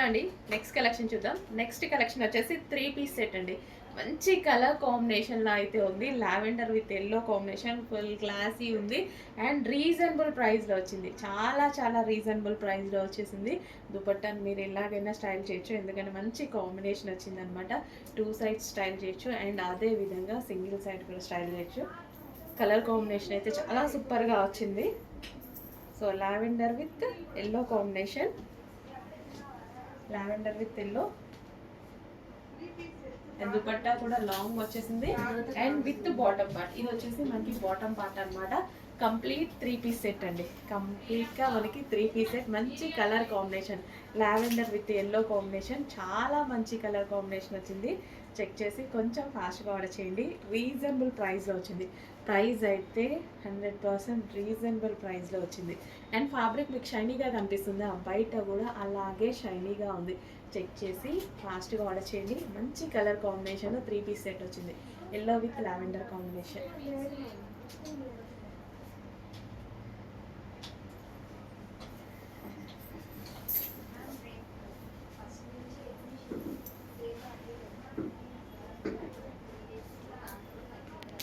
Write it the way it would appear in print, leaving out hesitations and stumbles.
అండి next collection చూద్దాం. Next collection వచ్చేసి 3 పీస్ సెట్ అండి. మంచి కలర్ కాంబినేషన్లో అయితే ఉంది. Lavender with yellow combination, full classy ఉంది అండ్ రీజనబుల్ ప్రైస్లో వచ్చింది. చాలా చాలా రీజనబుల్ ప్రైస్లో వచ్చేసింది. దుపట్టాను మీరు ఎలాగైనా స్టైల్ చేయొచ్చు, ఎందుకంటే మంచి కాంబినేషన్ వచ్చిందనమాట. 2 సైడ్స్ స్టైల్ చేయొచ్చు అండ్ అదే విధంగా సింగిల్ సైడ్ కూడా స్టైల్ చేయొచ్చు. కలర్ కాంబినేషన్ అయితే చాలా సూపర్గా వచ్చింది. So lavender with yellow combination, lavender with yellow and dupatta కూడా లాంగ్ వచ్చేసింది అండ్ విత్ బాటమ్ పార్ట్. ఇది వచ్చేసి మనకి బాటమ్ పార్ట్ అనమాట. కంప్లీట్ 3 పీస్ సెట్ అండి. కంప్లీట్గా మనకి 3 పీస్ సెట్. మంచి colour combination, lavender with yellow combination, చాలా మంచి కలర్ కాంబినేషన్ వచ్చింది. చెక్ చేసి కొంచెం ఫాస్ట్గా ఆర్డర్ చేయండి. రీజనబుల్ ప్రైస్లో వచ్చింది. ప్రైస్ అయితే 100% రీజనబుల్ ప్రైస్లో వచ్చింది అండ్ ఫ్యాబ్రిక్ మీకు షైనీగా కనిపిస్తుంది. ఆ బయట కూడా అలాగే షైనీగా ఉంది. చెక్ చేసి ఫాస్ట్గా ఆర్డర్ చేయండి. మంచి కలర్ కాంబినేషన్ 3 పీస్ సెట్ వచ్చింది. Yellow with lavender combination.